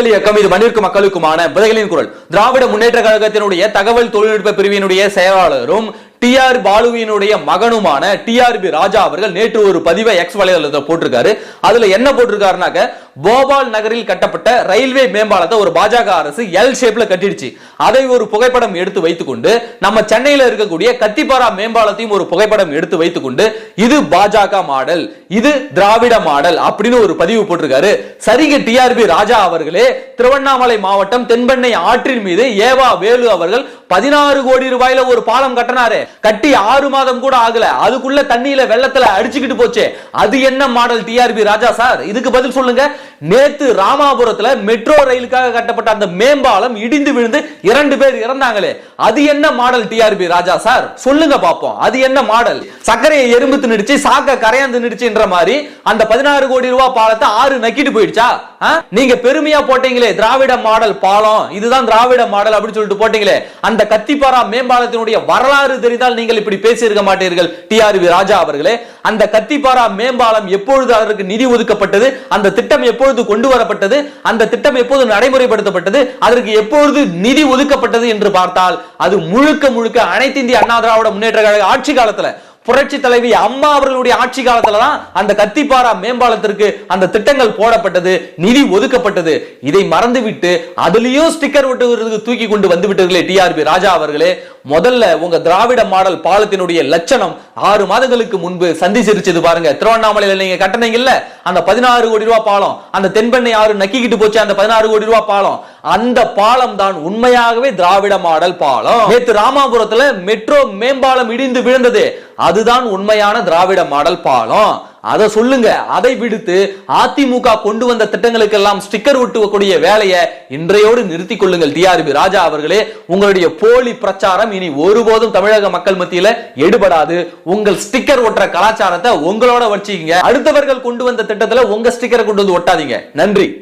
புலிகள் இயக்கம் இது மண்ணிற்கு மக்களுக்குமான புதைகளின் குரல். திராவிட முன்னேற்ற கழகத்தினுடைய தகவல் தொழில்நுட்ப பிரிவினுடைய செயலாளரும் டிஆர் பாலுவினுடைய மகனுமான டிஆர்பி ராஜா அவர்கள் நேற்று ஒரு பதிவை எக்ஸ் வலைதளத்தில் போட்டிருக்காரு. அதுல என்ன போட்டிருக்காருனாக்க, போபால் நகரில் கட்டப்பட்ட ரயில்வே மேம்பாலத்தை ஒரு பாஜக அரசு எல் ஷேப்ல கட்டிடுச்சு. அதை ஒரு புகைப்படம் எடுத்து வைத்துக்கொண்டு நம்ம சென்னையில இருக்கக்கூடிய கத்திப்பாரா மேம்பாலத்தையும் ஒரு புகைப்படம் எடுத்து வைத்துக்கொண்டு இது பாஜக மாடல், இது திராவிட மாடல் அப்படின்னு ஒரு பதிவு போட்டிருக்காரு. சரிங்க டிஆர்பி ராஜா அவர்களே, திருவண்ணாமலை மாவட்டம் தென்பெண்ணை ஆற்றின் மீது ஏவா வேலு அவர்கள் 16 கோடி ரூபாயில ஒரு பாலம் கட்டினாரு. கட்டி 6 மாதம் கூட ஆகல, அதுக்குள்ள தண்ணியில வெள்ளத்துல அடிச்சுக்கிட்டு போச்சு. அது என்ன மாடல் டிஆர்பி ராஜா சார்? இதுக்கு பதில் சொல்லுங்க. நேத்து ராமாபுரத்துல மெட்ரோ ரயிலுக்காக கட்டப்பட்ட அந்த மேம்பாலம் இடிந்து விழுந்து 2 பேர் இறந்தாங்களே, அது என்ன மாடல் டிஆர்பி ராஜா சார்? சொல்லுங்க பாப்போம், அது என்ன மாடல்? சக்கரையை எறும்பு தின்னுடுச்சு, சாக்க கரையாந்து நிடுச்சுன்ற மாதிரி அந்த 16 கோடி ரூபாய் பாலத்தை 6 நக்கிட்டு போயிடுச்சா? நீங்க பெருமையா போட்டீங்களே திராவிட மாடல் பாலம், இதுதான் திராவிட மாடல் அப்படின்னு சொல்லிட்டு போட்டீங்களே, அந்த கத்திப்பாரா மேம்பாலத்தினுடைய வரலாறு தெரிந்தால் நீங்கள் இப்படி பேசியிருக்க மாட்டீர்கள் டிஆர்பி ராஜா அவர்களே. அந்த கத்திப்பாரா மேம்பாலம் எப்பொழுது அதற்கு நிதி ஒதுக்கப்பட்டது, அந்த திட்டம் எப்பொழுது கொண்டு வரப்பட்டது, அந்த திட்டம் எப்போது நடைமுறைப்படுத்தப்பட்டது, அதற்கு எப்பொழுது நிதி ஒதுக்கப்பட்டது என்று பார்த்தால் அது முழுக்க முழுக்க அனைத்து இந்திய அண்ணா திராவிட முன்னேற்ற கழக ஆட்சி காலத்துல, புரட்சி தலைவி அம்மா அவர்களுடைய ஆட்சி காலத்துல தான் அந்த கத்திப்பாரா மேம்பாலத்திற்கு அந்த திட்டங்கள் போடப்பட்டது, நிதி ஒதுக்கப்பட்டது. இதை மறந்துவிட்டு அதுலயும் ஸ்டிக்கர் ஒட்டுவதற்கு தூக்கி கொண்டு வந்து விட்டீர்களே டிஆர்பி ராஜா அவர்களே. முதல்ல உங்க திராவிட மாடல் பாலத்தினுடைய லட்சணம் 6 மாதங்களுக்கு முன்பு சந்திச்சிருச்சது பாருங்க. திருவண்ணாமலையில நீங்க கட்டணீங்கல்ல அந்த 16 கோடி ரூபாய் பாலம், அந்த தென்பெண்ணை ஆறு நக்கிக்கிட்டு போச்சு அந்த 16 கோடி ரூபாய் பாலம், அந்த பாலம் தான் உண்மையாகவே திராவிட மாடல் பாலம். நேற்று ராமாபுரத்துல மெட்ரோ மேம்பாலம் இடிந்து விழுந்தது, அதுதான் உண்மையான திராவிட மாடல் பாலம். அதை சொல்லுங்க. அதை விடுத்து அதிமுக கொண்டு வந்த திட்டங்களுக்கு எல்லாம் ஸ்டிக்கர் ஒட்டக்கூடிய வேலையை இன்றையோடு நிறுத்திக் கொள்ளுங்கள் டிஆர்பி ராஜா அவர்களே. உங்களுடைய போலி பிரச்சாரம் இனி ஒருபோதும் தமிழக மக்கள் மத்தியில எடுபடாது. உங்கள் ஸ்டிக்கர் ஒட்டுற கலாச்சாரத்தை உங்களோட வச்சுக்கீங்க. அடுத்தவர்கள் கொண்டு வந்த திட்டத்துல உங்க ஸ்டிக்கரை கொண்டு வந்து ஒட்டாதீங்க. நன்றி.